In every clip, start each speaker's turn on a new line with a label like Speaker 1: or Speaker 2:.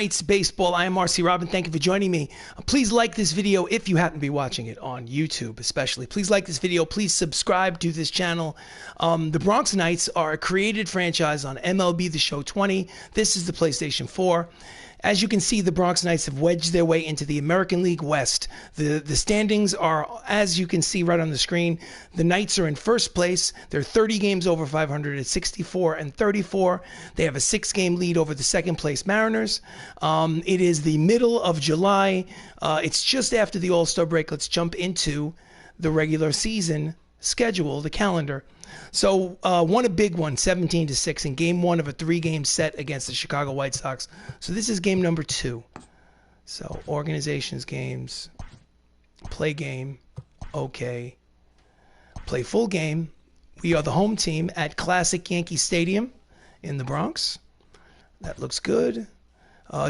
Speaker 1: It's baseball. I am RC Robbin. Thank you for joining me. Please like this video if you happen to be watching it on YouTube, especially. Please like this video. Please subscribe to this channel. The Bronx Knights are a created franchise on MLB The Show 20. This is the PlayStation 4. As you can see, the Bronx Knights have wedged their way into the American League West. The standings are, as you can see right on the screen, the Knights are in first place. They're 30 games over 500 at 64 and 34. They have a 6-game lead over the second place Mariners. It is the middle of July. It's just after the All-Star break. Let's jump into the regular season schedule, the calendar. So won a big one, 17-6 in game 1 of a 3-game set against the Chicago White Sox. So this is game number 2. So organizations games, play game, okay. Play full game. We are the home team at Classic Yankee Stadium in the Bronx. That looks good.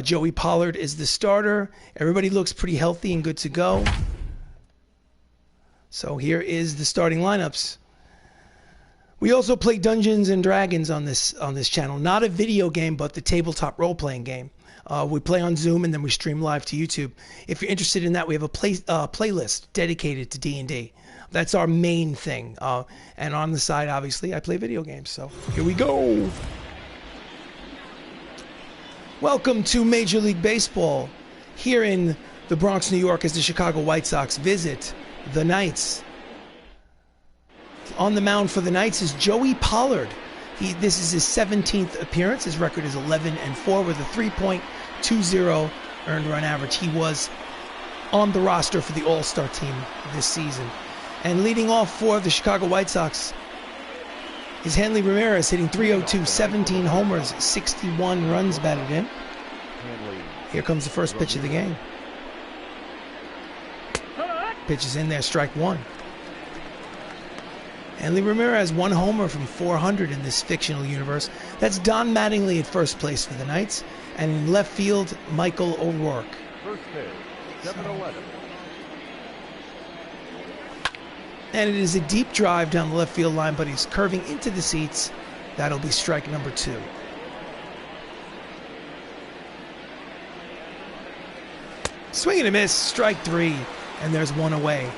Speaker 1: Joey Pollard is the starter. Everybody looks pretty healthy and good to go. So here is the starting lineups. We also play Dungeons and Dragons on this channel. Not a video game, but the tabletop role-playing game. We play on Zoom and then we stream live to YouTube. If you're interested in that, we have a playlist dedicated to D&D. That's our main thing. And on the side, obviously, I play video games. So here we go. Welcome to Major League Baseball here in the Bronx, New York, as the Chicago White Sox visit the Knights. On the mound for the Knights is Joey Pollard. This is his 17th appearance. His record is 11-4 with a 3.20 earned run average. He was on the roster for the All-Star team this season. And leading off for the Chicago White Sox is Hanley Ramirez, hitting .302, 17 homers, 61 runs batted in. Here comes the first pitch of the game. Pitch is in there, strike one. Hanley Ramirez, 1 homer from 400 in this fictional universe. That's Don Mattingly at first place for the Knights. And in left field, Michael O'Rourke.
Speaker 2: First pitch, 7-11.
Speaker 1: And it is a deep drive down the left field line, but he's curving into the seats. That'll be strike number 2. Swing and a miss, strike 3, and there's 1 away.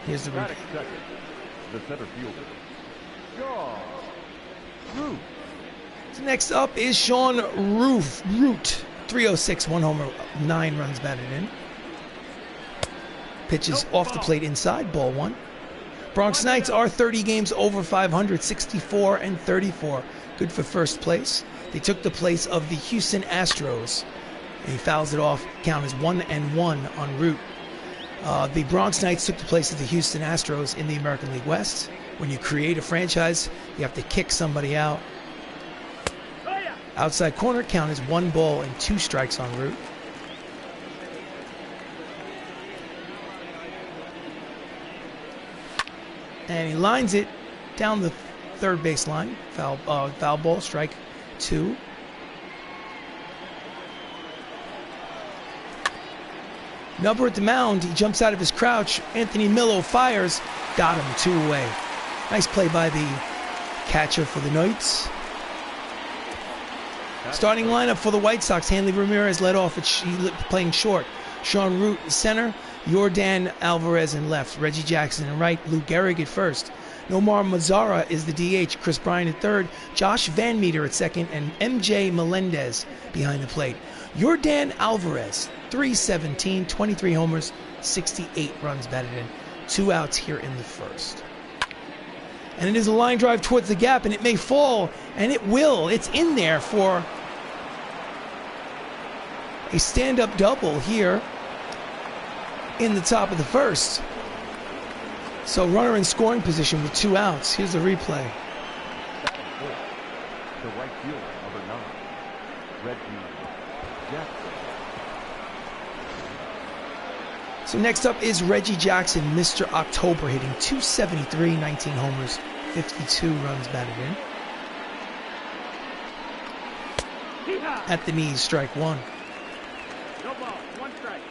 Speaker 1: Here's the replay.
Speaker 2: The center fielder, Sean Root.
Speaker 1: So next up is Sean Root. 306, 1 homer, 9 runs batted in. Pitches off the plate inside, ball 1. Bronx Knights are 30 games over 500, 64 and 34. Good for first place. They took the place of the Houston Astros. And he fouls it off. Count is 1-1 on Root. The Bronx Knights took the place of the Houston Astros in the American League West. When you create a franchise, you have to kick somebody out. Outside corner, count is 1 ball and 2 strikes on Root. And he lines it down the third base line. Foul ball, strike 2. Nubber at the mound, he jumps out of his crouch. Anthony Millo fires, got him, 2 away. Nice play by the catcher for the Knights. Starting lineup for the White Sox, Hanley Ramirez led off, playing short. Sean Root in center, Yordan Alvarez in left, Reggie Jackson in right, Lou Gehrig at first. Nomar Mazara is the DH, Chris Bryant at third, Josh Van Meter at second, and MJ Melendez behind the plate. Yordan Alvarez, 317, 23 homers, 68 runs batted in. 2 outs here in the first. And it is a line drive towards the gap, and it may fall, and it will. It's in there for a stand-up double here in the top of the first. So runner in scoring position with 2 outs. Here's the replay.
Speaker 2: The right fielder, number 9, Reggie Jackson.
Speaker 1: So next up is Reggie Jackson, Mr. October, hitting .273, 19 homers, 52 runs batted in. At the knees, strike 1.
Speaker 3: No ball, 1 strike.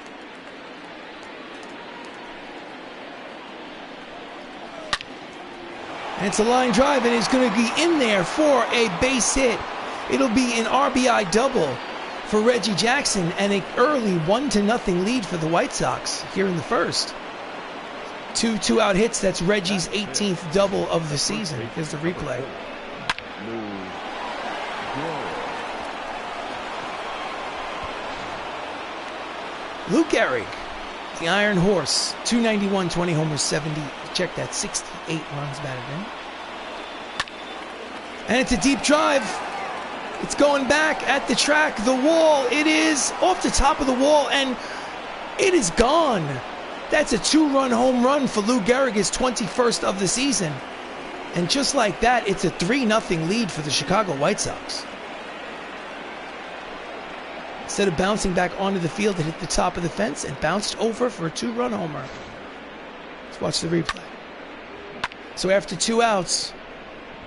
Speaker 1: And it's a line drive, and it's going to be in there for a base hit. It'll be an RBI double for Reggie Jackson and an early 1-0 lead for the White Sox here in the first. Two-out hits. That's Reggie's 18th double of the season. Here's the replay. Lou Gehrig, the Iron Horse, 291, 20 homers, 70. Check that, 68 runs batted in. And it's a deep drive. It's going back at the track, the wall. It is off the top of the wall, and it is gone. That's a 2-run home run for Lou Gehrig, his 21st of the season. And just like that, it's a 3-0 lead for the Chicago White Sox. Instead of bouncing back onto the field, it hit the top of the fence and bounced over for a 2-run homer. Let's watch the replay. So after 2 outs,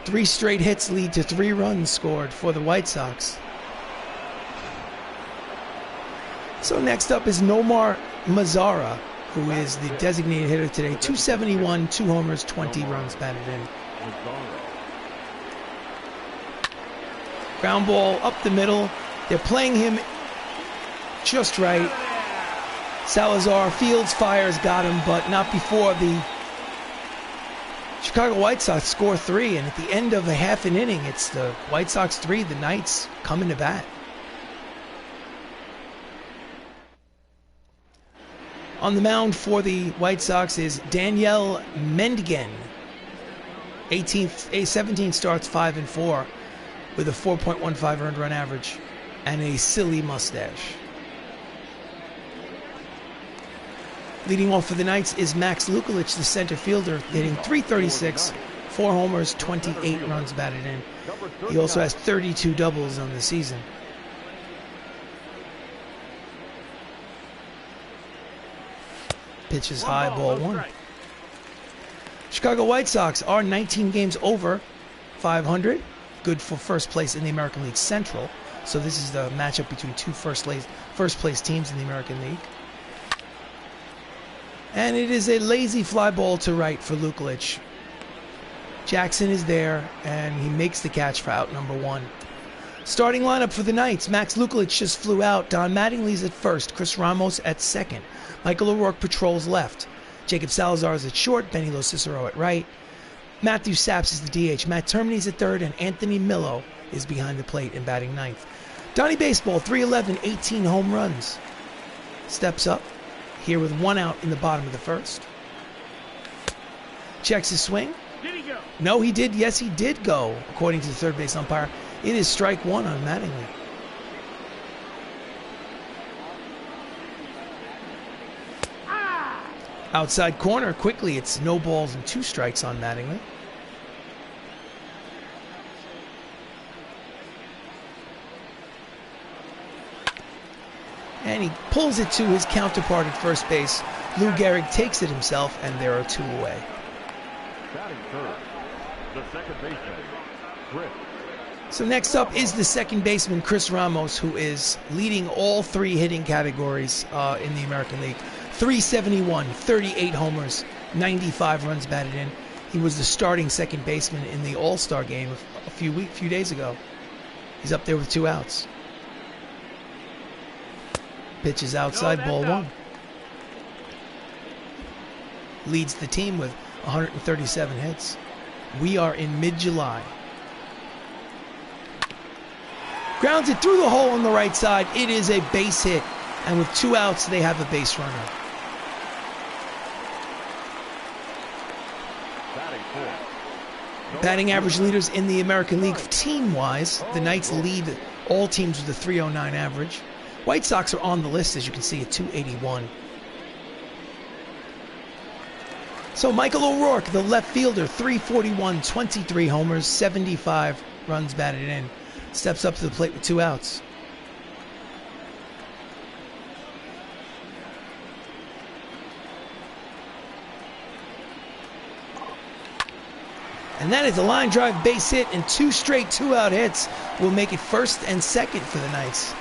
Speaker 1: 3 straight hits lead to 3 runs scored for the White Sox. So next up is Nomar Mazara, who is the designated hitter today. 271, 2 homers, 20 runs batted in. Ground ball up the middle. They're playing him just right. Salazar fields, fires, got him, but not before the Chicago White Sox score 3. And at the end of a half an inning, it's the White Sox 3, the Knights coming to bat. On the mound for the White Sox is Daniel Mendigan. 17 starts, 5-4, with a 4.15 earned run average and a silly mustache. Leading off for the Knights is Max Lukulich, the center fielder, hitting .336, 4 homers, 28 runs batted in. He also has 32 doubles on the season. Pitches high, ball 1. Chicago White Sox are 19 games over 500, good for first place in the American League Central. So this is the matchup between 2 first place teams in the American League. And it is a lazy fly ball to right for Lukulich. Jackson is there, and he makes the catch for out number 1. Starting lineup for the Knights: Max Lukulich just flew out. Don Mattingly's at first. Chris Ramos at second. Michael O'Rourke patrols left. Jacob Salazar is at short. Benny Cicero at right. Matthew Saps is the DH. Matt Termini's at third, and Anthony Millo is behind the plate and batting ninth. Donnie Baseball, 311, 18 home runs. Steps up here with 1 out in the bottom of the first. Checks his swing.
Speaker 3: Did he go?
Speaker 1: No, he did. Yes, he did go, according to the third base umpire. It is strike 1 on Mattingly. Outside corner, quickly, it's no balls and 2 strikes on Mattingly. And he pulls it to his counterpart at first base. Lou Gehrig takes it himself, and there are 2 away.
Speaker 2: Batting third, the second baseman, Chris.
Speaker 1: So next up is the second baseman, Chris Ramos, who is leading all 3 hitting categories in the American League. 371, 38 homers, 95 runs batted in. He was the starting second baseman in the All-Star game a few days ago. He's up there with 2 outs. Pitch is outside, ball 1. Leads the team with 137 hits. We are in mid-July. Grounds it through the hole on the right side. It is a base hit. And with 2 outs, they have a base runner. Batting average leaders in the American League team-wise. The Knights lead all teams with a 309 average. White Sox are on the list, as you can see, at 281. So Michael O'Rourke, the left fielder, 341, 23 homers, 75 runs batted in. Steps up to the plate with 2 outs. And that is a line drive base hit, and 2 straight 2-out hits will make it first and second for the Knights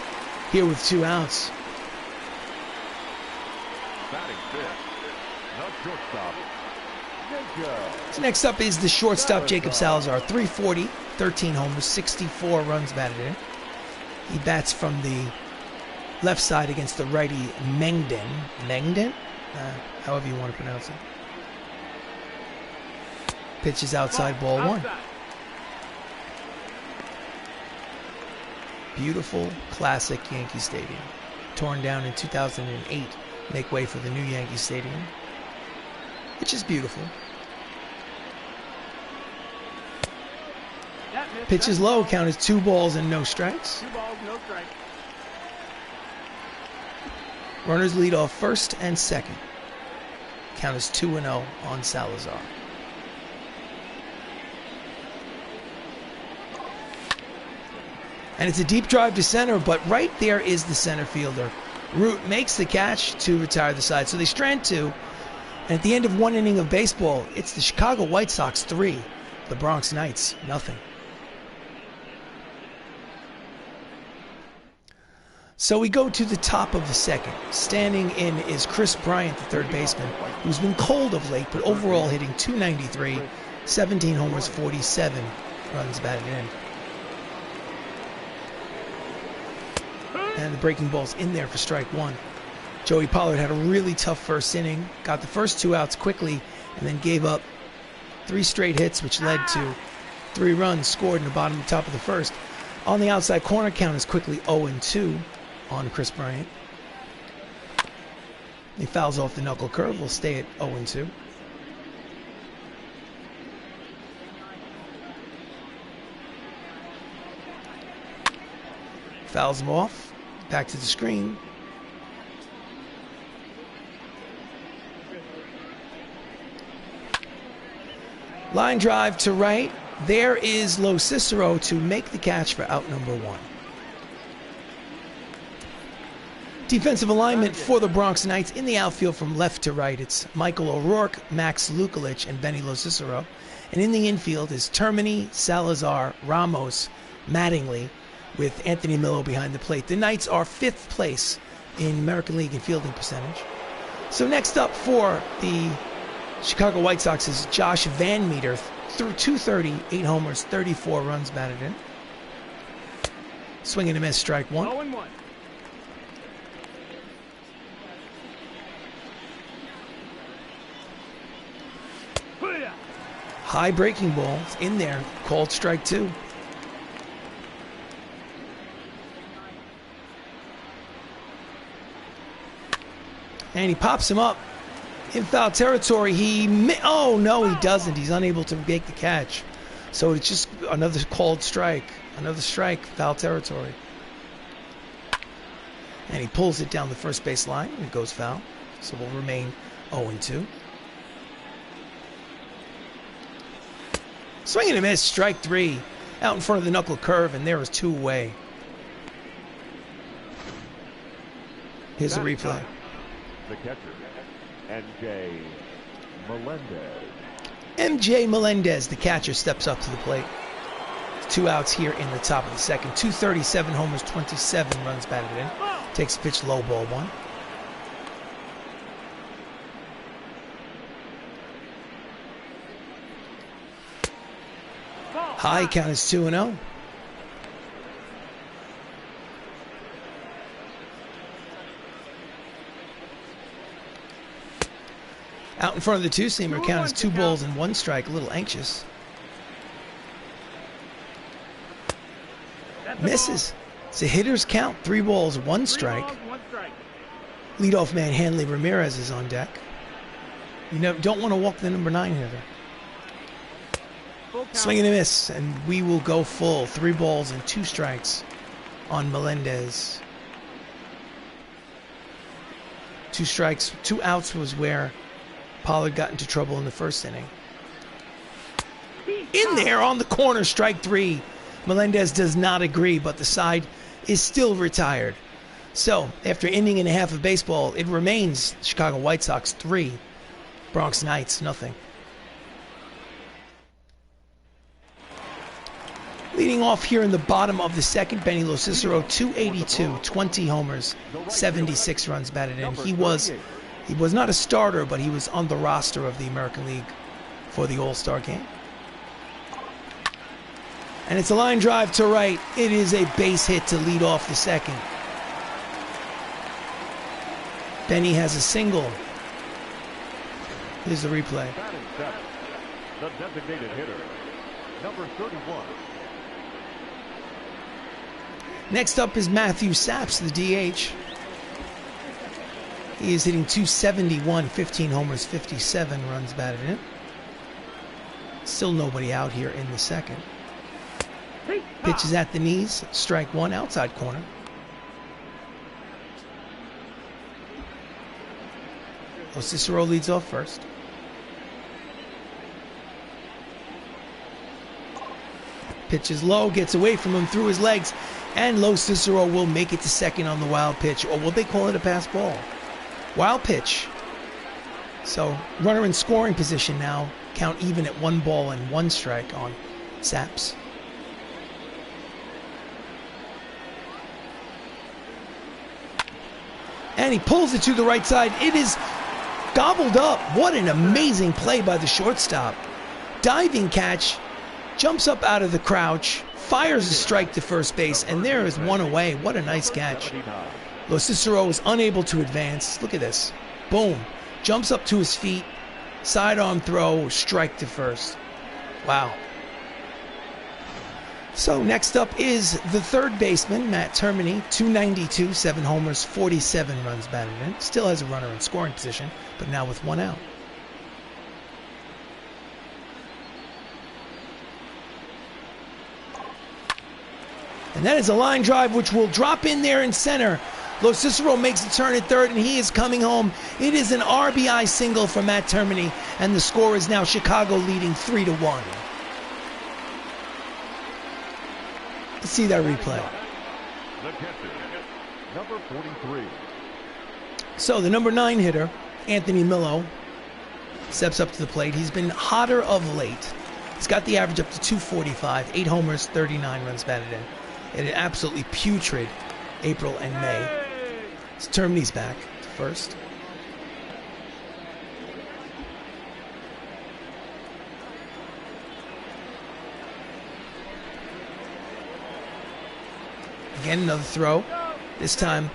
Speaker 1: here with 2 outs.
Speaker 2: Batting fifth, the shortstop,
Speaker 1: So next up is the shortstop, Jacob Salazar. 340, 13 homers, 64 runs batted in. He bats from the left side against the righty Mengden. Mengden? However you want to pronounce it. Pitches outside, ball one. Beautiful, classic Yankee Stadium. Torn down in 2008. Make way for the new Yankee Stadium, which is beautiful. Pitch is low, count is 2 balls and no strikes.
Speaker 3: 2 balls, no strikes.
Speaker 1: Runners lead off first and second. Count is 2-0 on Salazar. And it's a deep drive to center, but right there is the center fielder. Root makes the catch to retire the side. So they strand 2. And at the end of 1 inning of baseball, it's the Chicago White Sox 3, the Bronx Knights nothing. So we go to the top of the second. Standing in is Kris Bryant, the third baseman, who's been cold of late, but overall hitting .293, 17 homers, 47 runs batted in. And the breaking ball's in there for strike 1. Joey Pollard had a really tough first inning, got the first 2 outs quickly, and then gave up 3 straight hits, which led to 3 runs scored in the top of the first. On the outside corner, count is quickly 0-2 on Kris Bryant. He fouls off the knuckle curve, will stay at 0-2. Fouls him off. Back to the screen. Line drive to right. There is Lo Cicero to make the catch for out number 1. Defensive alignment for the Bronx Knights in the outfield from left to right. It's Michael O'Rourke, Max Lukulich, and Benny Lo Cicero. And in the infield is Termini, Salazar, Ramos, Mattingly, with Anthony Millo behind the plate. The Knights are 5th place in American League in fielding percentage. So next up for the Chicago White Sox is Josh Van Meter. Through .230, 8 homers, 34 runs batted in. Swing and a miss, strike 1.
Speaker 3: 0-1.
Speaker 1: High breaking ball in there, called strike 2. And he pops him up in foul territory. Oh no, he doesn't. He's unable to make the catch. So it's just another called strike. Another strike, foul territory. And he pulls it down the first base line and it goes foul. So we'll remain 0-2. Swing and a miss, strike 3. Out in front of the knuckle curve, and there is 2 away. Here's the replay.
Speaker 2: The catcher, MJ Melendez.
Speaker 1: MJ Melendez, the catcher, steps up to the plate. 2 outs here in the top of the second. .237 homers, 27 runs batted in. Takes a pitch, low, ball 1. High, count is 2-0. Out in front of the 2-seamer, count is 2 balls and 1 strike. A little anxious. Misses. It's a hitter's count. 3 balls, 1 strike. Leadoff man Hanley Ramirez is on deck. You don't want to walk the number 9 hitter. Swing and a miss, and we will go full. 3 balls and 2 strikes on Melendez. 2 strikes, 2 outs was where Pollard got into trouble in the first inning. In there on the corner, strike 3. Melendez does not agree, but the side is still retired. So, after an inning and a half of baseball, it remains Chicago White Sox 3, Bronx Knights nothing. Leading off here in the bottom of the second, Benny Lo Cicero, 282, 20 homers, 76 runs batted in. He was not a starter, but he was on the roster of the American League for the All-Star game. And it's a line drive to right. It is a base hit to lead off the second. Benny has a single. Here's the replay.
Speaker 2: The designated hitter, number 31.
Speaker 1: Next up is Matthew Saps, the DH. He is hitting .271, 15 homers, 57 runs batted in. Still nobody out here in the second. Pitch is at the knees, strike one, outside corner. Cicero leads off first. Pitch is low, gets away from him through his legs, and Lo Cicero will make it to second on the wild pitch, or will they call it a pass ball? Wild pitch. So runner in scoring position now, count even at 1 ball and 1 strike on Saps. And he pulls it to the right side. It is gobbled up. What an amazing play by the shortstop. Diving catch, jumps up out of the crouch, fires a strike to first base, and there is one away. What a nice catch. Lo Cicero is unable to advance. Look at this. Boom. Jumps up to his feet, sidearm throw, strike to first. Wow. So next up is the third baseman, Matt Termini, .292, 7 homers, 47 runs batted in. Still has a runner in scoring position, but now with 1 out. And that is a line drive which will drop in there in center. Lo Cicero makes a turn at third, and he is coming home. It is an RBI single for Matt Termini, and the score is now Chicago leading 3-1. Let's see that replay.
Speaker 2: The catcher, number 43.
Speaker 1: So the number 9 hitter, Anthony Millo, steps up to the plate. He's been hotter of late. He's got the average up to .245, 8 homers, 39 runs batted in. It had absolutely putrid April and May. So Termini's back to first. Again, another throw. This time,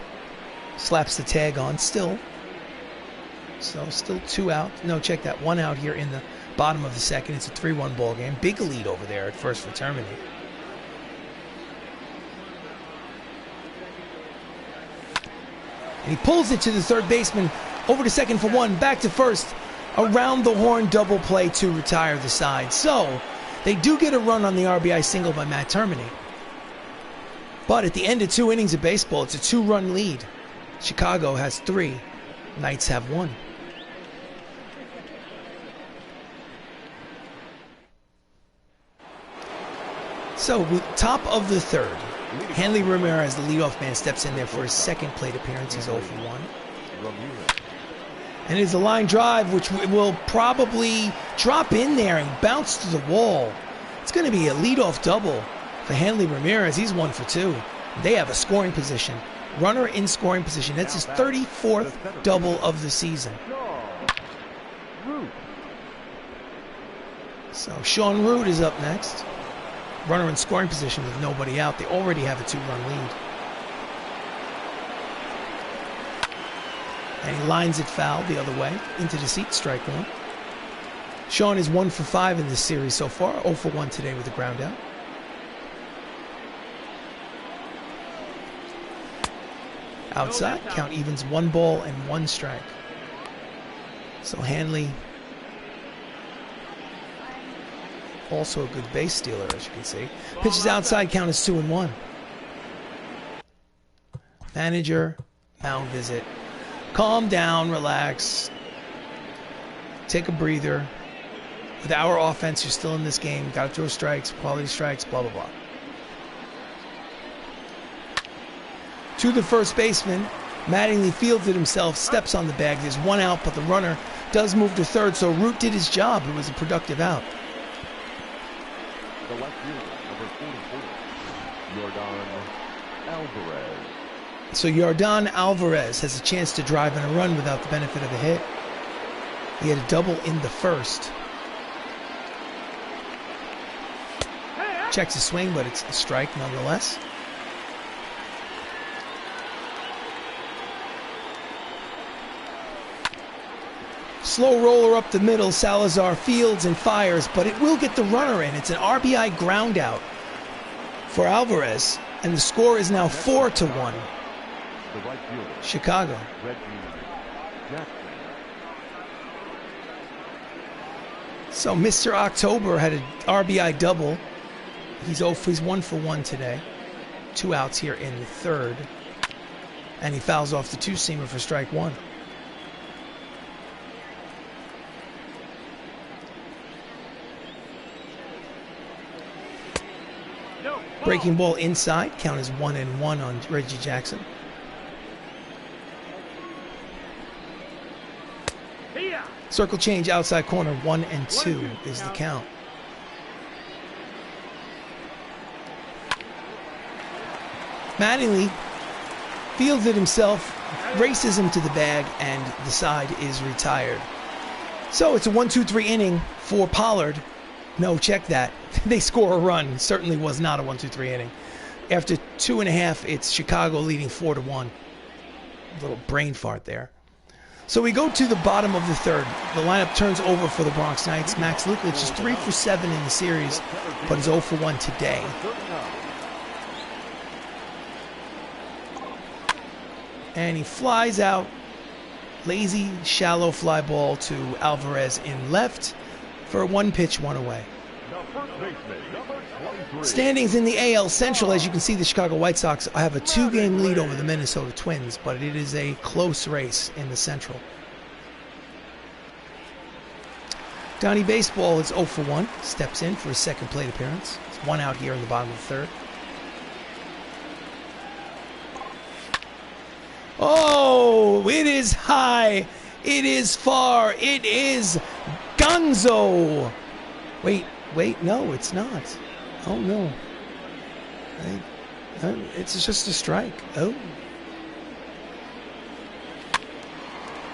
Speaker 1: slaps the tag on still. So still 2 out. No, check that. 1 out here in the bottom of the second. It's a 3-1 ball game. Big lead over there at first for Termini. And he pulls it to the third baseman. Over to second for 1. Back to first. Around the horn double play to retire the side. So they do get a run on the RBI single by Matt Termini. But at the end of 2 innings of baseball, it's a 2-run lead. Chicago has 3. Knights have 1. So, top of the third. Hanley Ramirez, the leadoff man, steps in there for his second plate appearance. He's 0 for 1. And it's a line drive, which will probably drop in there and bounce to the wall. It's going to be a leadoff double for Hanley Ramirez. He's 1 for 2. They have a scoring position. Runner in scoring position. That's his 34th double of the season. So Sean Root is up next. Runner in scoring position with nobody out. They already have a 2-run lead. And he lines it foul the other way. Into the seat, strike 1. Sean is 1 for 5 in this series so far. 0 for 1 today with a ground out. Outside, count evens, 1 ball and 1 strike. So Hanley, also a good base stealer, as you can see. Pitches outside, count is 2-1. Manager, mound visit. Calm down, relax. Take a breather. With our offense, you're still in this game. Got to throw strikes, quality strikes, blah, blah, blah. To the first baseman, Mattingly fields it himself, steps on the bag. There's 1 out, but the runner does move to third, so Root did his job. It was a productive out.
Speaker 2: The left fielder, number 44, Yordan Alvarez.
Speaker 1: So Yordan Alvarez has a chance to drive in a run without the benefit of a hit. He had a double in the first. Checks a swing, but it's a strike nonetheless. Slow roller up the middle. Salazar fields and fires, but it will get the runner in. It's an RBI ground out for Alvarez, and the score is now 4-1. Chicago. So Mr. October had an RBI double. He's 1 for 1 today. 2 outs here in the third. And he fouls off the two-seamer for strike 1. Breaking ball inside. Count is 1-1 on Reggie Jackson. Circle change outside corner. 1-2 is the count. Mattingly fields it himself, races him to the bag, and the side is retired. So it's a 1-2-3 inning for Pollard. No, check that. They score a run. Certainly was not a 1-2-3 inning. After 2.5, it's Chicago leading 4-1. A little brain fart there. So we go to the bottom of the third. The lineup turns over for the Bronx Knights. Max Lukic is 3 for 7 in the series, but is 0 for 1 today. And he flies out. Lazy, shallow fly ball to Alvarez in left for a 1-pitch, 1 away. Standings in the AL Central, as you can see, the Chicago White Sox have a 2-game lead over the Minnesota Twins, but it is a close race in the Central. Donnie Baseball is 0 for 1, steps in for his second plate appearance. It's 1 out here in the bottom of the third. Oh, it is high, it is far, it is Gonzo. Wait, no, it's not. Oh, no. It's just a strike. Oh.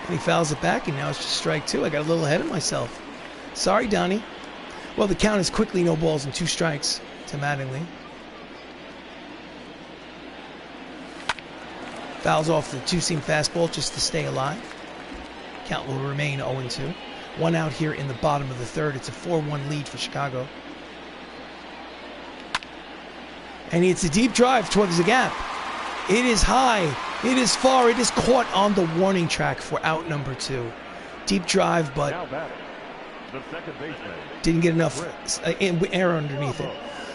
Speaker 1: And he fouls it back, and now it's just strike 2. I got a little ahead of myself. Sorry, Donnie. Well, the count is quickly 0 balls and 2 strikes to Mattingly. Fouls off the two-seam fastball just to stay alive. Count will remain 0-2. 1 out here in the bottom of the third. It's a 4-1 lead for Chicago. And it's a deep drive towards the gap. It is high. It is far. It is caught on the warning track for out number 2. Deep drive, but didn't get enough air underneath it.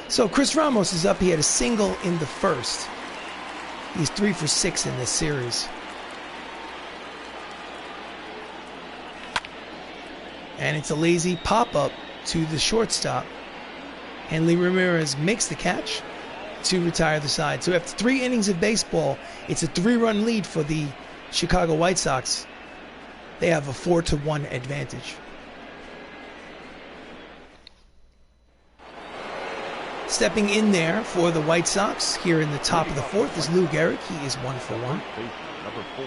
Speaker 1: So Chris Ramos is up. He had a single in the first. He's 3 for 6 in this series. And it's a lazy pop-up to the shortstop. Henley Ramirez makes the catch to retire the side. So after 3 innings of baseball, it's a 3-run lead for the Chicago White Sox. They have a 4-1 advantage. Stepping in there for the White Sox here in the top of the fourth is Lou Gehrig. He is 1 for 1.
Speaker 2: Number 4.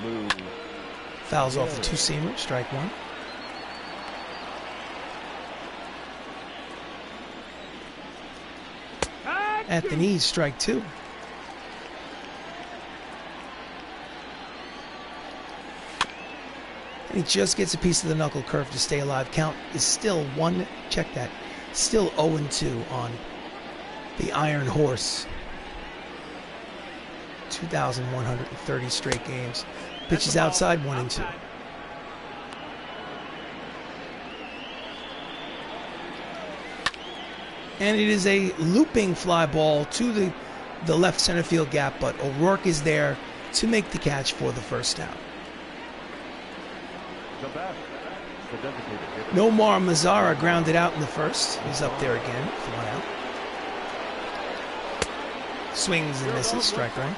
Speaker 2: Lou.
Speaker 1: Fouls off the two-seamer, strike 1. At the knees, strike 2. And he just gets a piece of the knuckle curve to stay alive. Count is still 1. Check that. Still 0-2 on the Iron Horse. 2,130 straight games. Pitches outside, 1-2. And it is a looping fly ball to the left center field gap, but O'Rourke is there to make the catch for the first out. Nomar Mazara grounded out in the first. He's up there again for 1 out. Swings and misses, strike right.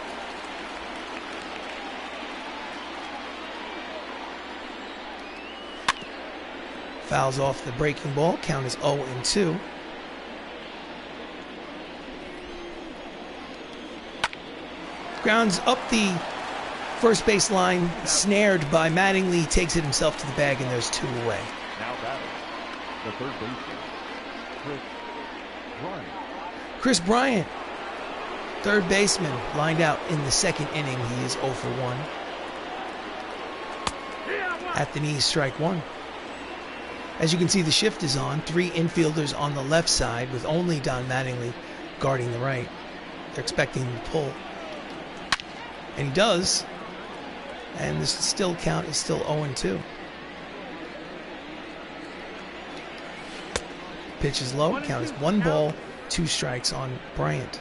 Speaker 1: Fouls off the breaking ball. Count is 0-2. Grounds up the first base line, snared by Mattingly, takes it himself to the bag, and there's 2 away.
Speaker 2: Now batting, the third baseman, Chris Bryant.
Speaker 1: Chris Bryant, third baseman, lined out in the second inning. He is 0 for 1. At the knees, strike 1. As you can see, the shift is on. 3 infielders on the left side with only Don Mattingly guarding the right. They're expecting him to pull. And he does. And the still count is still 0-2. Pitch is low. Count is 1 ball, 2 strikes on Bryant.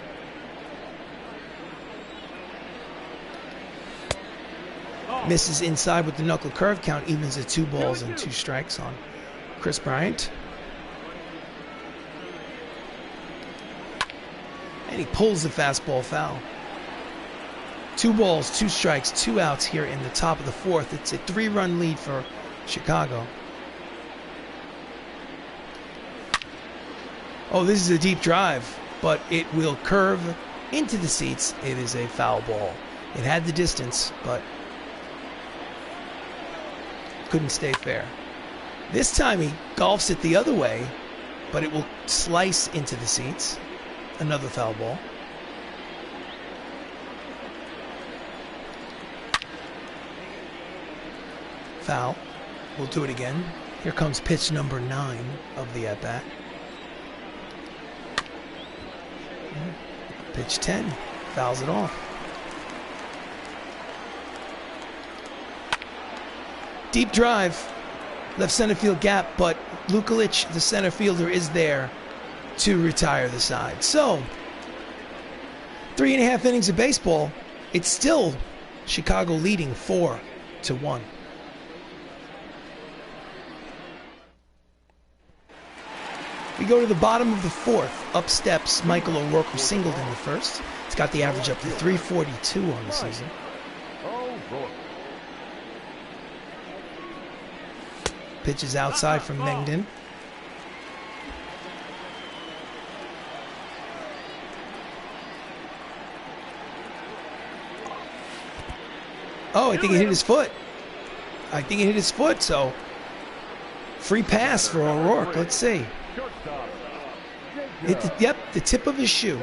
Speaker 1: Misses inside with the knuckle curve. Count evens at 2 balls and 2 strikes on Chris Bryant. And he pulls the fastball foul. 2 balls, 2 strikes, 2 outs here in the top of the 4th. It's a 3-run lead for Chicago. Oh, this is a deep drive, but it will curve into the seats. It is a foul ball. It had the distance, but couldn't stay fair. This time he golfs it the other way, but it will slice into the seats. Another foul ball. Foul. We'll do it again. Here comes pitch number 9 of the at-bat. Pitch 10. Fouls it off. Deep drive. Left center field gap, but Lukulich, the center fielder, is there to retire the side. So, 3.5 innings of baseball. It's still Chicago leading 4-1. We go to the bottom of the 4th. Up steps Michael O'Rourke, who singled in the first. It's got the average up to 342 on the season. Pitches outside from Mengden. Oh, I think it hit his foot. So free pass for O'Rourke. Let's see. Yep, the tip of his shoe.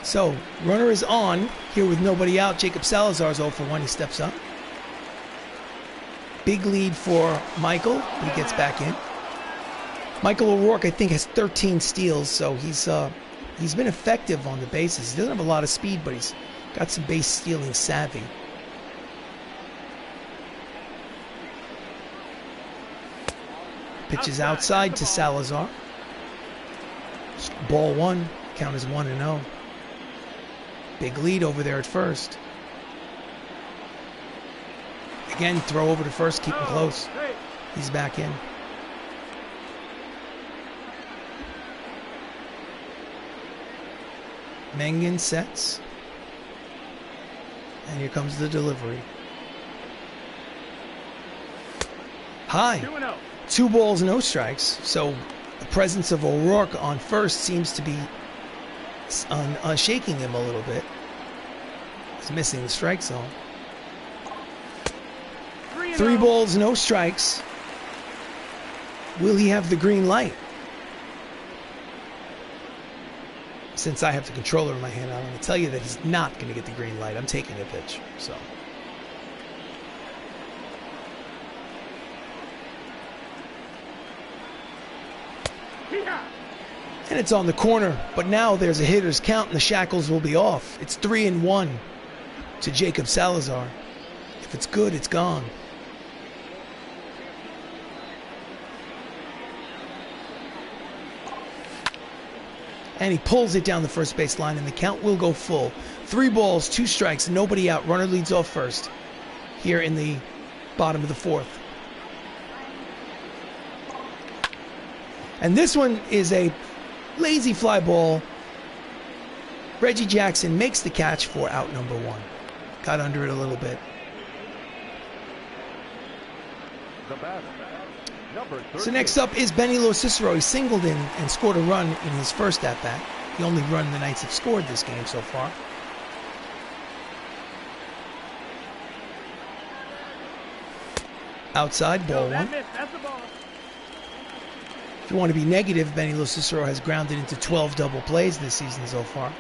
Speaker 1: So runner is on here with nobody out. Jacob Salazar is 0 for 1. He steps up. Big lead for Michael. He gets back in. Michael O'Rourke, I think, has 13 steals, so he's been effective on the bases. He doesn't have a lot of speed, but he's got some base stealing savvy. Pitches outside to Salazar. Ball 1. Count is 1-0. Big lead over there at first. Again, throw over to first, keep him close. He's back in. Mengden sets. And here comes the delivery. High. 2 balls, no strikes. So the presence of O'Rourke on first seems to be shaking him a little bit. He's missing the strike zone. 3 balls, no strikes. Will he have the green light? Since I have the controller in my hand, I'm going to tell you that he's not going to get the green light. I'm taking a pitch. So. And it's on the corner, but now there's a hitter's count and the shackles will be off. It's 3-1 to Jacob Salazar. If it's good, it's gone. And he pulls it down the first base line, and the count will go full. 3 balls, 2 strikes, nobody out. Runner leads off first here in the bottom of the 4th. And this one is a lazy fly ball. Reggie Jackson makes the catch for out number 1. Got under it a little bit. So next up is Benny Locicero. He singled in and scored a run in his first at-bat. The only run the Knights have scored this game so far. Outside, ball 1. If you want to be negative, Benny Cicero has grounded into 12 double plays this season so far.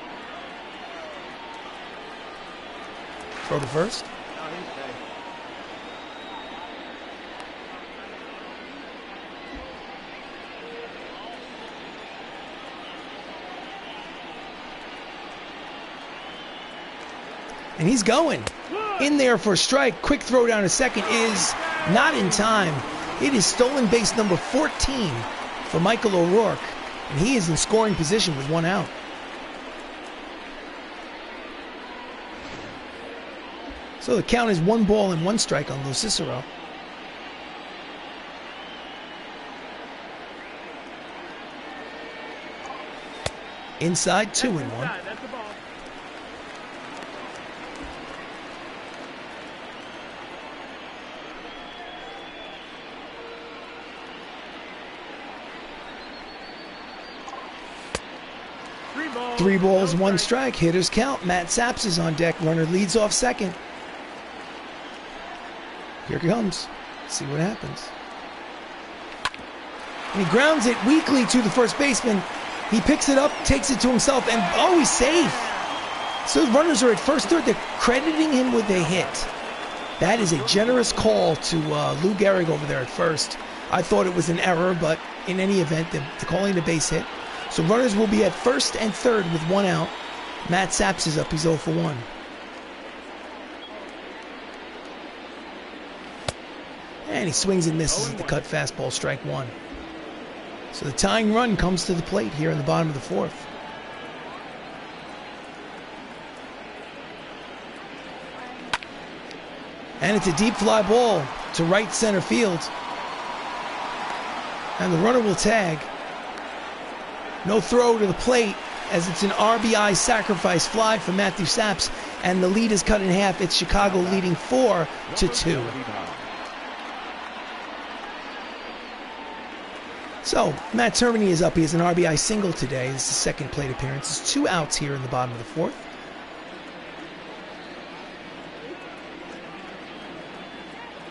Speaker 1: Throw to first. And he's going in there for a strike. Quick throw down to second is not in time. It is stolen base number 14 for Michael O'Rourke, and he is in scoring position with 1 out. So the count is 1 ball and 1 strike on Luis Cicero. Inside, 2-1. 3 balls, 1 strike. Hitters count. Matt Saps is on deck. Runner leads off second. Here it comes. See what happens. And he grounds it weakly to the first baseman. He picks it up, takes it to himself, and oh, he's safe. So the runners are at first, third. They're crediting him with a hit. That is a generous call to Lou Gehrig over there at first. I thought it was an error, but in any event, they're calling the base hit. So runners will be at first and third with 1 out. Matt Saps is up. He's 0 for 1. And he swings and misses at the cut fastball, strike 1. So the tying run comes to the plate here in the bottom of the 4th. And it's a deep fly ball to right center field. And the runner will tag. No throw to the plate as it's an RBI sacrifice fly for Matthew Saps, and the lead is cut in half. It's Chicago leading 4-2. So Matt Termini is up. He has an RBI single today. This is his second plate appearance. It's 2 outs here in the bottom of the 4th.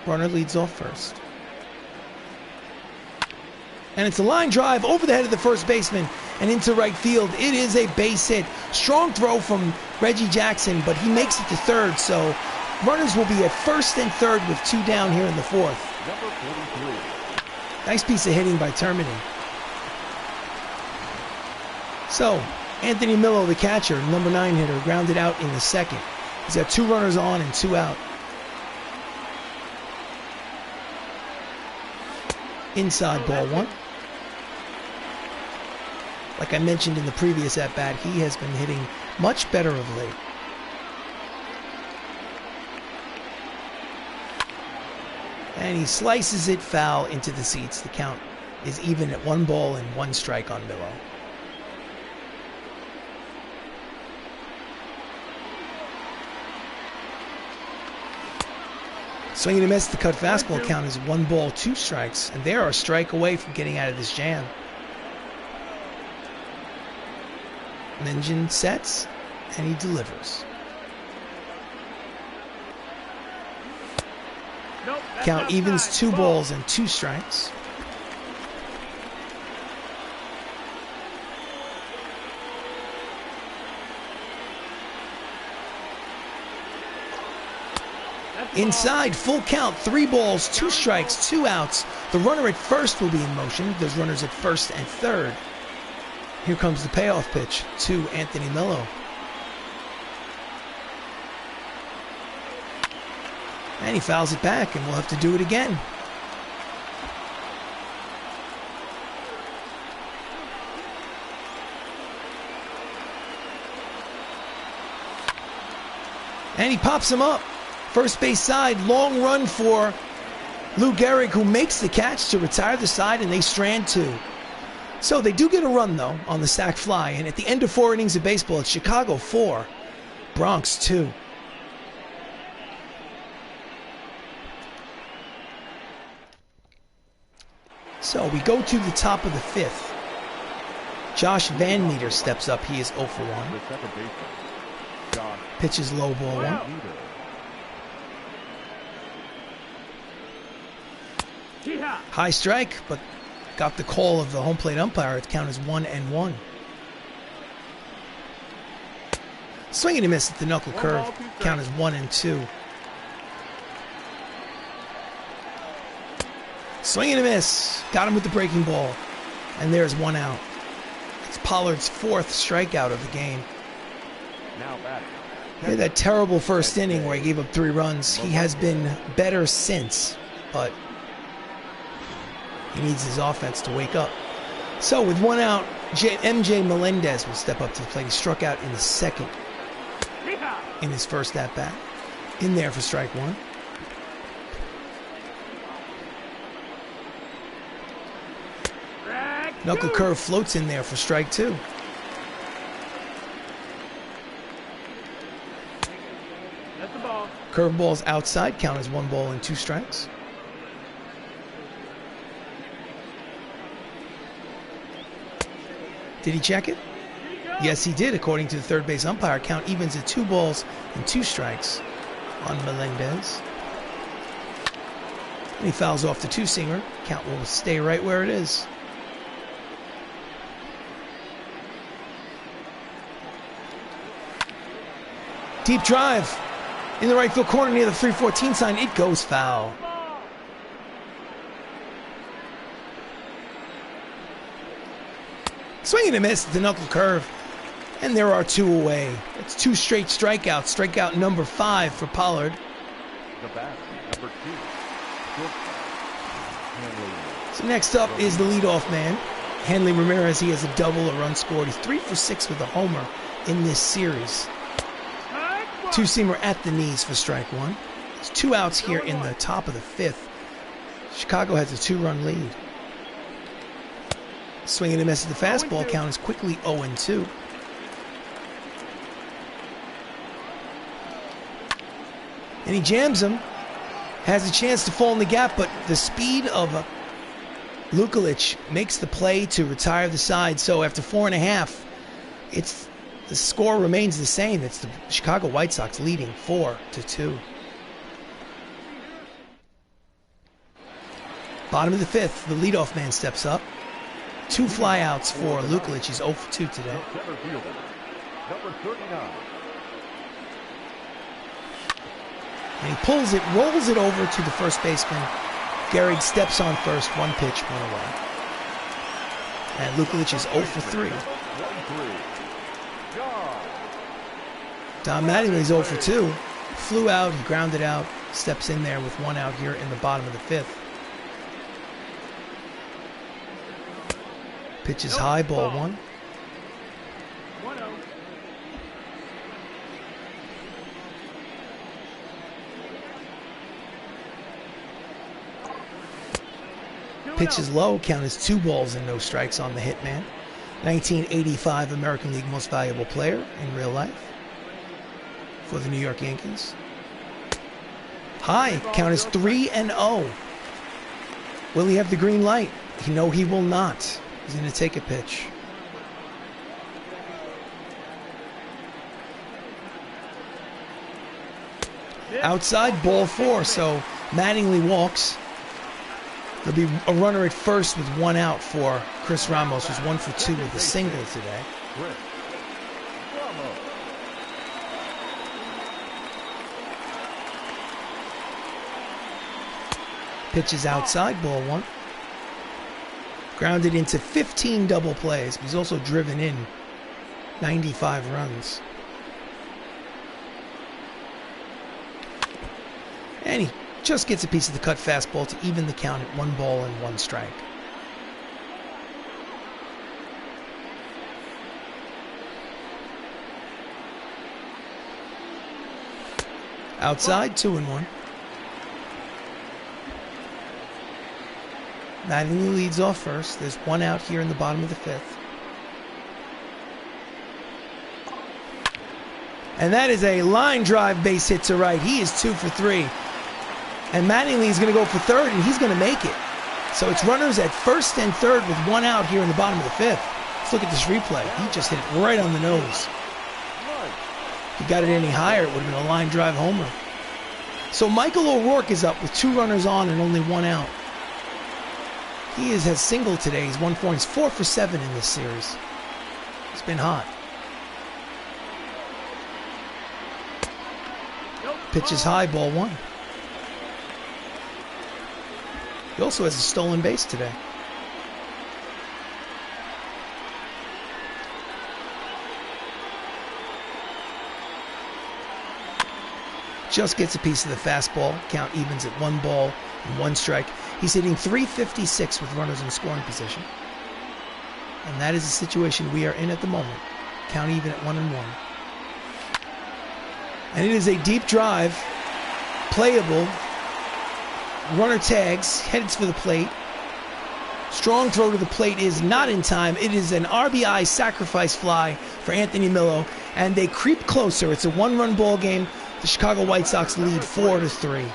Speaker 1: Runner leads off first. And it's a line drive over the head of the first baseman and into right field. It is a base hit. Strong throw from Reggie Jackson, but he makes it to third. So runners will be at first and third with 2 down here in the 4th.
Speaker 2: Number 43.
Speaker 1: Nice piece of hitting by Termini. So Anthony Millo, the catcher, number 9 hitter, grounded out in the second. He's got 2 runners on and 2 out. Inside, ball 1. Like I mentioned in the previous at-bat, he has been hitting much better of late. And he slices it foul into the seats. The count is even at 1 ball and 1 strike on Millo. Swinging and miss, the cut fastball count is 1 ball, 2 strikes, and they are a strike away from getting out of this jam. Mengen sets, and he delivers. Count evens 2 balls and 2 strikes. Inside, full count, 3 balls, 2 strikes, 2 outs. The runner at first will be in motion. There's runners at first and third. Here comes the payoff pitch to Anthony Millo. And he fouls it back, and we'll have to do it again. And he pops him up. First base side, long run for Lou Gehrig, who makes the catch to retire the side, and they strand 2. So they do get a run, though, on the sac fly. And at the end of 4 innings of baseball, it's Chicago 4, Bronx 2. So we go to the top of the 5th. Josh Van Meter steps up. He is 0 for 1.
Speaker 2: The second baseman, Josh.
Speaker 1: Pitches low, ball 1. High strike, but got the call of the home plate umpire. The count is 1-1. Swing and a miss at the knuckle curve. Count is 1-2. Swing and a miss. Got him with the breaking ball. And there's 1 out. It's Pollard's 4th strikeout of the game.
Speaker 2: Now batting.
Speaker 1: He had that terrible first inning where he gave up 3 runs. He has been better since, but he needs his offense to wake up. So with 1 out, MJ Melendez will step up to the plate. He struck out in the 2nd in his first at-bat. In there for strike 1. Knuckle curve floats in there for strike 2.
Speaker 3: That's the ball.
Speaker 1: Curveball's outside. Count is 1 ball and 2 strikes. Did he check it? Yes, he did. According to the third base umpire, count evens at 2 balls and 2 strikes on Melendez. And he fouls off the 2-seamer. Count will stay right where it is. Deep drive in the right field corner near the 314 sign. It goes foul. Swing and a miss, the knuckle curve. And there are 2 away. It's 2 straight strikeouts. Strikeout number 5 for Pollard.
Speaker 2: The bat, number 2.
Speaker 1: So next up is the leadoff man, Hanley Ramirez. He has a double, a run scored. He's 3 for 6 with a homer in this series. 2-seamer at the knees for strike 1. There's 2 outs here in the top of the 5th. Chicago has a 2-run lead. Swing and a miss at the fastball. Count is quickly 0-2. And he jams him. Has a chance to fall in the gap, but the speed of Lukalic makes the play to retire the side. So after 4.5, the score remains the same. It's the Chicago White Sox leading 4-2. Bottom of the 5th, the leadoff man steps up. 2 flyouts for Lukalic. He's 0 for 2 today.
Speaker 2: Number 39.
Speaker 1: And he pulls it, rolls it over to the first baseman. Gehrig steps on first. 1 pitch, 1 away. And Lukalic is 0 for 3. Don Mattingly's 0 for 2. Flew out, he grounded out, steps in there with 1 out here in the bottom of the 5th. Pitch is high, ball 1.
Speaker 3: 1-0.
Speaker 1: Pitch is low, count is 2 balls and no strikes on the hitman. 1985 American League Most Valuable Player in real life for the New York Yankees. High, count is 3-0. Will he have the green light? No, he will not. He's going to take a pitch. Outside, ball 4, so Mattingly walks. There'll be a runner at first with 1 out for Chris Ramos, who's 1 for 2 with a single today. Pitch is outside, ball 1. Grounded into 15 double plays. He's also driven in 95 runs. And he just gets a piece of the cut fastball to even the count at 1 ball and 1 strike. Outside, 2-1. Mattingly leads off first. There's 1 out here in the bottom of the 5th. And that is a line drive base hit to right. He is 2 for 3. And Mattingly is going to go for 3rd, and he's going to make it. So it's runners at 1st and 3rd with 1 out here in the bottom of the 5th. Let's look at this replay. He just hit it right on the nose. If he got it any higher, it would have been a line drive homer. So Michael O'Rourke is up with 2 runners on and only 1 out. He has singled today. He's 1 for 4. He's 4 for 7 in this series. It's been hot. Pitch is high, ball 1. He also has a stolen base today. Just gets a piece of the fastball. Count evens at 1 ball and 1 strike. He's hitting .356 with runners in scoring position. And that is the situation we are in at the moment. Count even at 1-1. And it is a deep drive. Playable. Runner tags. Heads for the plate. Strong throw to the plate is not in time. It is an RBI sacrifice fly for Anthony Millo. And they creep closer. It's a 1-run ball game. The Chicago White Sox lead 4-3.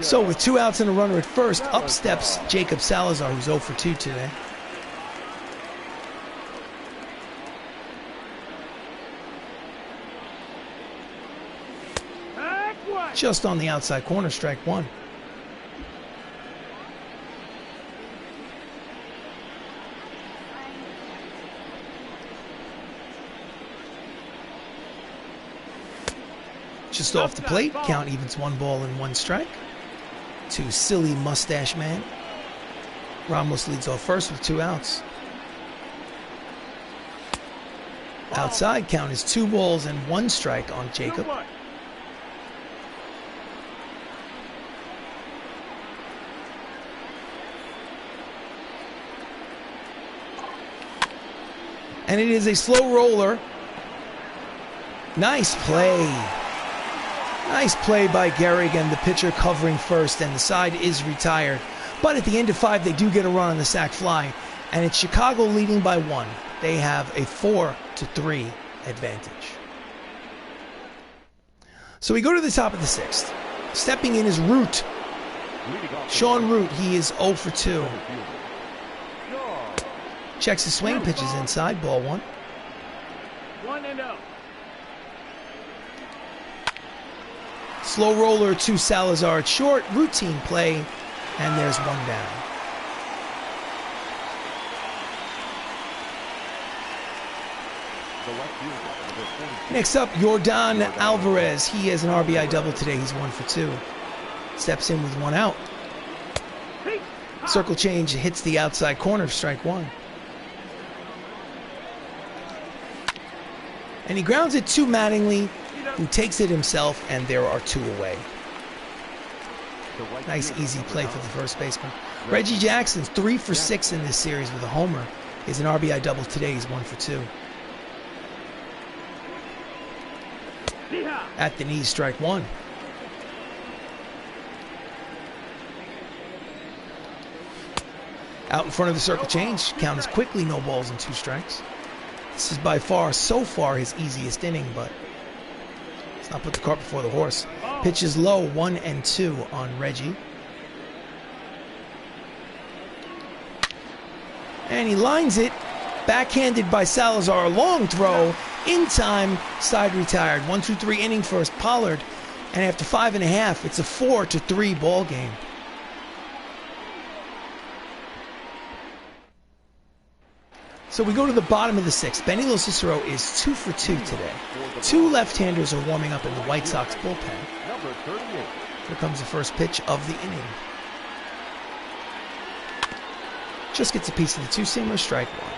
Speaker 1: So with 2 outs and a runner at first, up steps Jacob Salazar, who's 0 for 2 today. Just on the outside corner, strike 1. Just off the plate, count evens 1 ball and 1 strike. To silly mustache man. Ramos leads off first with 2 outs. Outside, count is 2 balls and 1 strike on Jacob. And it is a slow roller. Nice play. Nice play by Gehrig, and the pitcher covering first, and the side is retired. But at the end of 5, they do get a run on the sac fly, and it's Chicago leading by 1. They have a 4-3 advantage. So we go to the top of the 6th. Stepping in is Root. Sean Root, he is 0 for 2. Checks his swing, pitches inside, ball 1.
Speaker 3: 1-0.
Speaker 1: Slow roller to Salazar at short, routine play, and there's 1 down. Next up, Yordan Alvarez. He has an RBI double today. He's 1 for 2. Steps in with 1 out. Circle change, hits the outside corner, strike 1. And he grounds it to Mattingly, who takes it himself, and there are 2 away. Nice easy play for the first baseman. Reggie Jackson's 3 for 6 in this series with a homer. Is an RBI double today. He's 1 for 2. At the knees, strike 1. Out in front of the circle change. Count is quickly, no balls and 2 strikes. This is by far, so far, his easiest inning, but let's not put the cart before the horse. Pitch is low, 1-2 on Reggie. And he lines it, backhanded by Salazar. A long throw, in time, side retired. 1-2-3 inning first, Pollard. And after 5.5, it's a 4-3 ball game. So we go to the bottom of the 6th. Benny Cicero is 2 for 2 today. 2 left-handers are warming up in the White Sox bullpen. Here comes the first pitch of the inning. Just gets a piece of the 2-seamer, strike 1.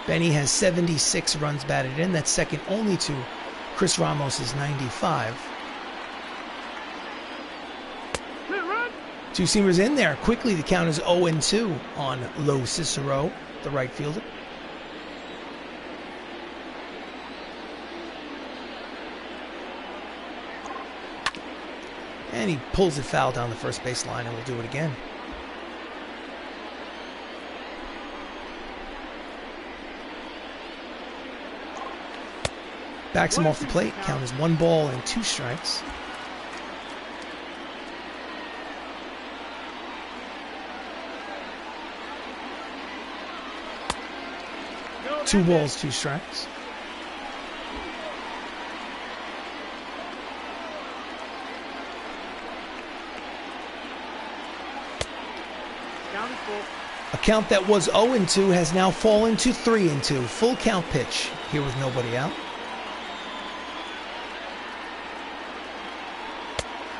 Speaker 1: Benny has 76 runs batted in. That's second only to Chris Ramos' 95. 2-seamers in there. Quickly, the count is 0-2 on Lo Cicero, the right fielder. And he pulls it foul down the first base line, and will do it again. Backs him off the plate. Count is 1 ball and 2 strikes. Two balls, 2 strikes. A count that was 0-2 has now fallen to 3-2. Full count pitch here with nobody out.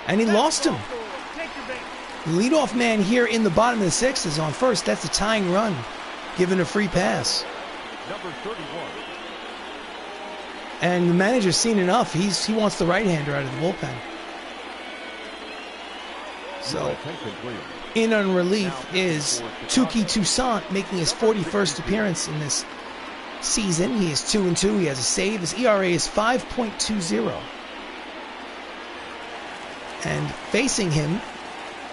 Speaker 1: And he lost him. The leadoff man here in the bottom of the sixth is on first. That's a tying run, given a free pass.
Speaker 2: Number 31.
Speaker 1: And the manager's seen enough. He wants the right-hander out of the bullpen. So, in on relief is Touki Toussaint, making his 41st appearance in this season. He is 2-2. He has a save. His ERA is 5.20. And facing him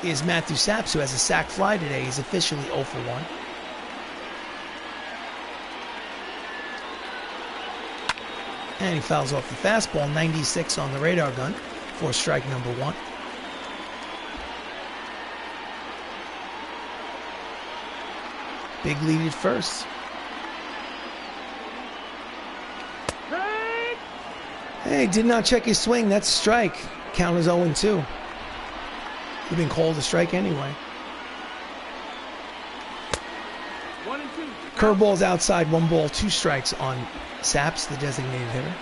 Speaker 1: is Matthew Saps, who has a sac fly today. He's officially 0 for 1. And he fouls off the fastball, 96 on the radar gun for strike number 1. Big lead at first. Hey, did not check his swing. That's a strike. Count is 0-2. He'd been called a strike anyway.
Speaker 3: 1-2.
Speaker 1: Curveball's outside, 1 ball, 2 strikes on Saps, the designated hitter.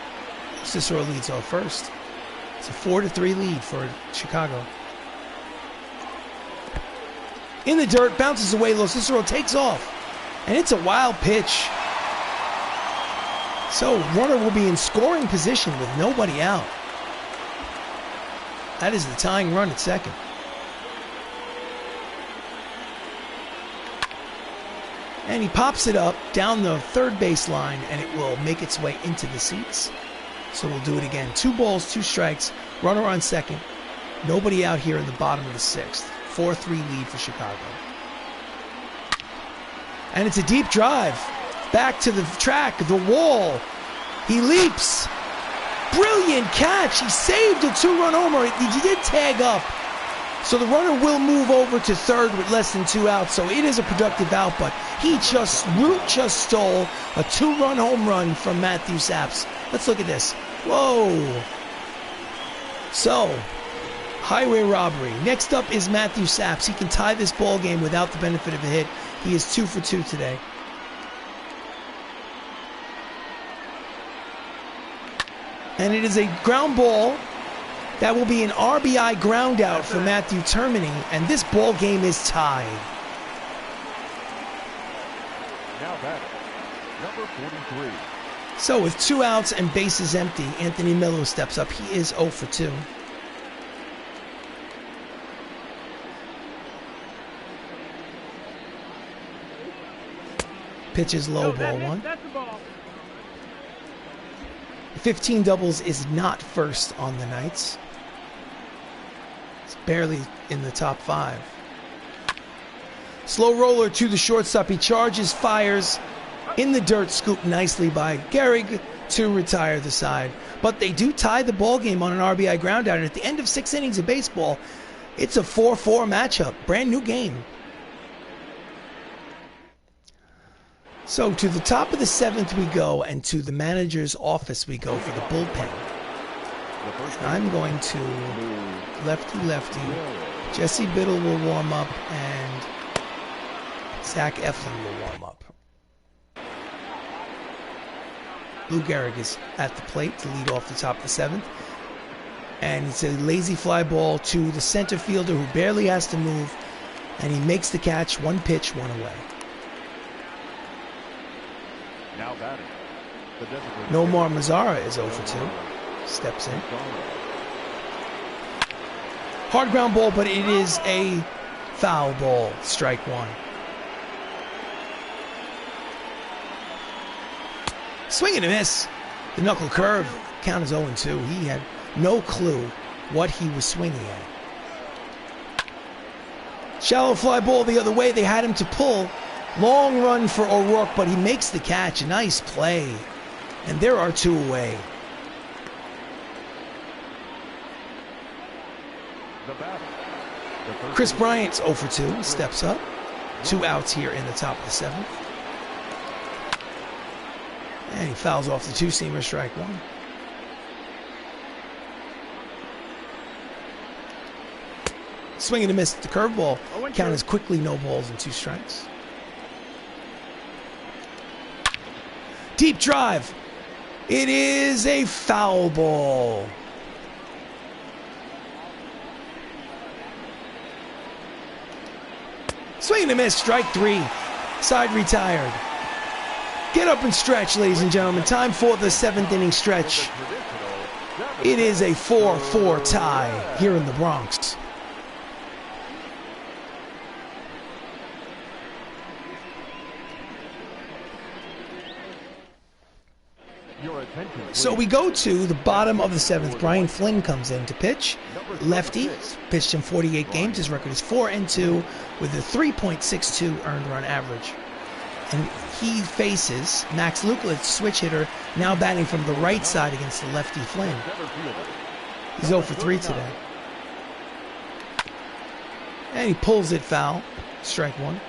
Speaker 1: Cicero leads off first. It's a 4-3 lead for Chicago. In the dirt, bounces away low. Cicero takes off. And it's a wild pitch. So, runner will be in scoring position with nobody out. That is the tying run at second. And he pops it up down the third base line, and it will make its way into the seats. So we'll do it again. 2 balls, 2 strikes. Runner on second. Nobody out here in the bottom of the sixth. 4-3 lead for Chicago. And it's a deep drive. Back to the track, the wall. He leaps. Brilliant catch. He saved a 2-run homer. He did tag up. So the runner will move over to third with less than 2 outs. So it is a productive out, but Root just stole a 2-run home run from Matthew Saps. Let's look at this. Whoa. So, highway robbery. Next up is Matthew Saps. He can tie this ball game without the benefit of a hit. He is 2 for 2 today. And it is a ground ball. That will be an RBI ground out for Matthew Termini, and this ball game is tied.
Speaker 2: Now batting, number 43.
Speaker 1: So with 2 outs and bases empty, Anthony Miller steps up. He is 0 for 2. Pitches low, ball 1. 15 doubles is not first on the Knights. It's barely in the top 5. Slow roller to the shortstop. He charges, fires in the dirt, scooped nicely by Gehrig to retire the side. But they do tie the ball game on an RBI ground out. And at the end of 6 innings of baseball, it's a 4-4 matchup. Brand new game. So to the top of the 7th we go, and to the manager's office we go for the bullpen. I'm going to lefty. Jesse Biddle will warm up, and Zach Eflin will warm up. Lou Gehrig is at the plate to lead off the top of the 7th. And it's a lazy fly ball to the center fielder who barely has to move, and he makes the catch. 1 pitch, 1 away.
Speaker 2: Now batting, the designated
Speaker 1: Nomar Mazara is 0 for 2. Steps in. Hard ground ball, but it is a foul ball. Strike 1. Swing and a miss. The knuckle curve. Count is 0-2. He had no clue what he was swinging at. Shallow fly ball the other way. They had him to pull. Long run for O'Rourke, but he makes the catch. A nice play. And there are 2 away. Chris Bryant's 0 for 2. Steps up. 2 outs here in the top of the 7th. And he fouls off the 2-seamer, strike 1. Swing and a miss. The curveball count as quickly no balls and 2 strikes. Deep drive. It is a foul ball. Swing and a miss. Strike 3. Side retired. Get up and stretch, ladies and gentlemen. Time for the 7th inning stretch. It is a 4-4 tie here in the Bronx. So we go to the bottom of the 7th. Brian Flynn comes in to pitch. Lefty, pitched in 48 games. His record is 4-2 with a 3.62 earned run average. And he faces Max Lukelich, switch hitter, now batting from the right side against the lefty Flynn. He's 0 for 3 today. And he pulls it foul. Strike 1.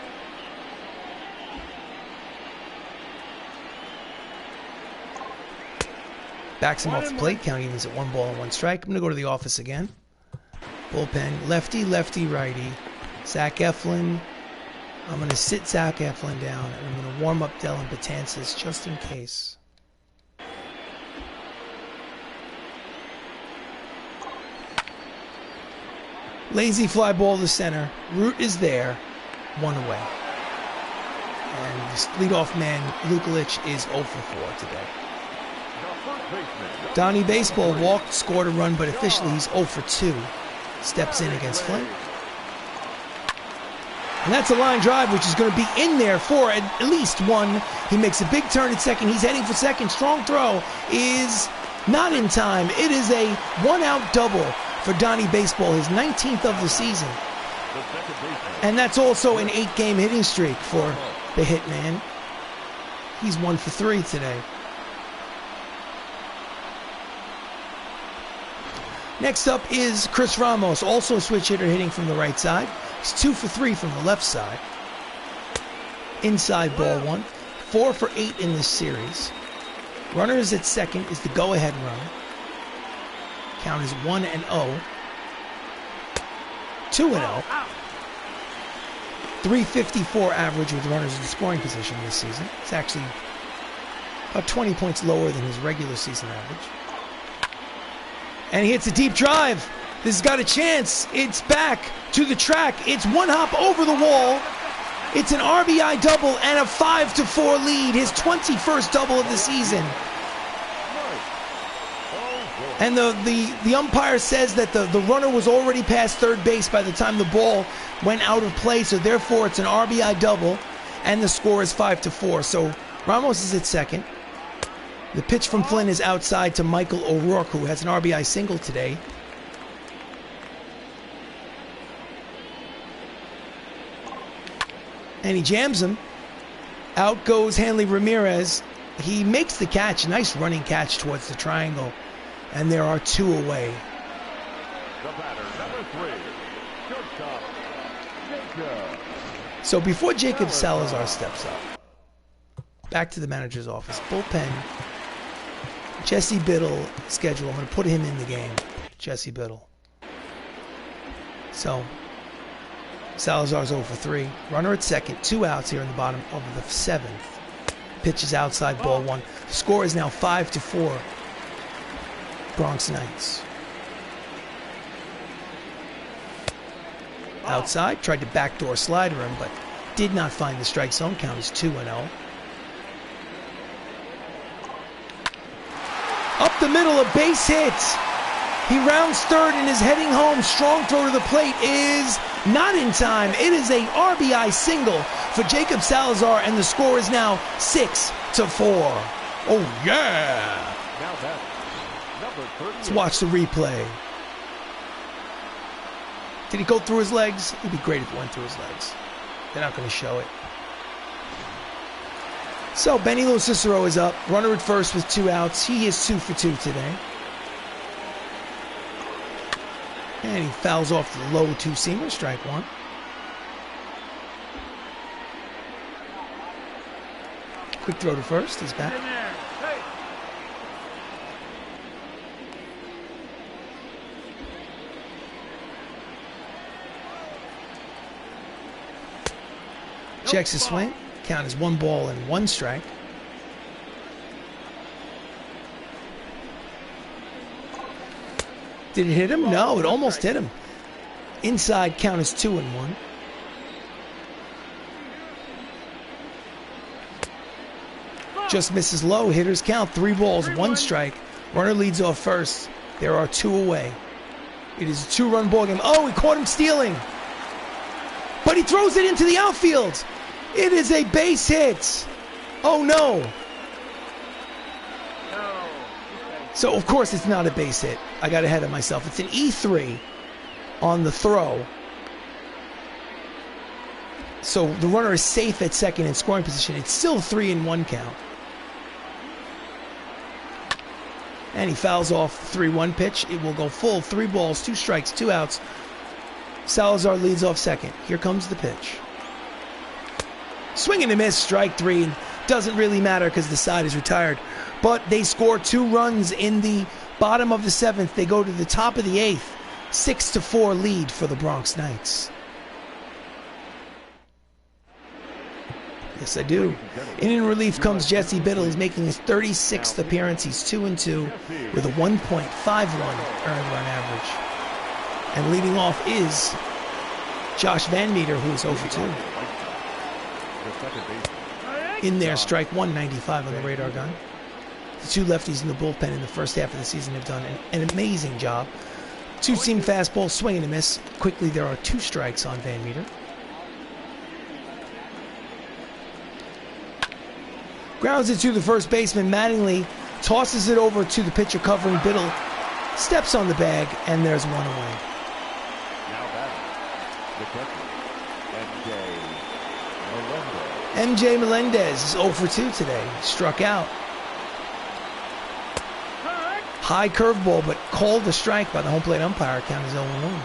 Speaker 1: Backs him off the plate. Count evens at 1 ball and 1 strike. I'm going to go to the office again. Bullpen. Lefty, lefty, righty. Zach Eflin. I'm going to sit Zach Eflin down, and I'm going to warm up Dylan Betances just in case. Lazy fly ball to center. Root is there. 1 away. And the leadoff man, Lukelich, is 0 for 4 today. Donnie Baseball walked, scored a run, but officially he's 0 for 2. Steps in against Flynn. And that's a line drive, which is going to be in there for at least 1. He makes a big turn at second. He's heading for second. Strong throw is not in time. It is a 1-out double for Donnie Baseball, his 19th of the season. And that's also an 8-game hitting streak for the hitman. He's 1 for 3 today. Next up is Chris Ramos, also a switch hitter, hitting from the right side. He's 2 for 3 from the left side. Inside ball 1. 4 for 8 in this series. Runners at second is the go-ahead run. Count is 1-0. 2-0. 354 average with runners in scoring position this season. It's actually about 20 points lower than his regular season average. And he hits a deep drive. This has got a chance. It's back to the track. It's 1 hop over the wall. It's an RBI double and a 5-4 lead. His 21st double of the season. And the umpire says that the runner was already past third base by the time the ball went out of play. So therefore it's an RBI double and the score is 5-4. So Ramos is at second. The pitch from Flynn is outside to Michael O'Rourke, who has an RBI single today. And he jams him. Out goes Hanley Ramirez. He makes the catch. Nice running catch towards the triangle. And there are 2 away.
Speaker 2: The batter, number 3, shortstop, Jacob.
Speaker 1: So before Jacob Salazar steps up, back to the manager's office. Bullpen. Jesse Biddle schedule. I'm going to put him in the game. Jesse Biddle. So Salazar's 0 for 3. Runner at second. 2 outs here in the bottom of the 7th. Pitch is outside, ball 1. Score is now 5-4. Bronx Knights. Outside. Tried to backdoor slider him, but did not find the strike zone. Count is 2-0. Up the middle, a base hit. He rounds third and is heading home. Strong throw to the plate is not in time. It is a RBI single for Jacob Salazar, and the score is now 6-4. Oh, yeah.
Speaker 2: Now that's number 38.
Speaker 1: Let's watch the replay. Did he go through his legs? It'd be great if it went through his legs. They're not going to show it. So Benny Cicero is up. Runner at first with 2 outs. He is 2 for 2 today. And he fouls off the low 2-seamer. Strike 1. Quick throw to first. He's back. Checks his swing. Count is 1 ball and 1 strike. Did it hit him? No, it almost hit him. Inside, count is 2-1. Just misses low. Hitters count 3 balls, 1 strike. Runner leads off first. There are 2 away. It is a 2-run ball game. Oh, he caught him stealing. But he throws it into the outfield. It is a base hit. Oh, no. So, of course, it's not a base hit. I got ahead of myself. It's an E3 on the throw. So the runner is safe at second in scoring position. It's still 3-1 count. And he fouls off the 3-1 pitch. It will go full. 3 balls, 2 strikes, 2 outs. Salazar leads off second. Here comes the pitch. Swing and a miss, strike 3. Doesn't really matter because the side is retired. But they score 2 runs in the bottom of the 7th. They go to the top of the 8th. 6-4 lead for the Bronx Knights. Yes, I do. In relief comes Jesse Biddle. He's making his 36th appearance. He's 2-2 with a 1.51 earned run average. And leading off is Josh Van Meter, who is 0-2. In there, strike 1, 95 on the radar gun. The 2 lefties in the bullpen in the first half of the season have done an amazing job. 2-seam fastball, swing and a miss. Quickly, there are 2 strikes on Van Meter. Grounds it to the first baseman. Mattingly tosses it over to the pitcher covering Biddle. Steps on the bag, and there's 1 away.
Speaker 2: Now batting, the catcher,
Speaker 1: MJ Melendez is 0-2 today. Struck out. High curveball, but called a strike by the home plate umpire. Count is 0-1.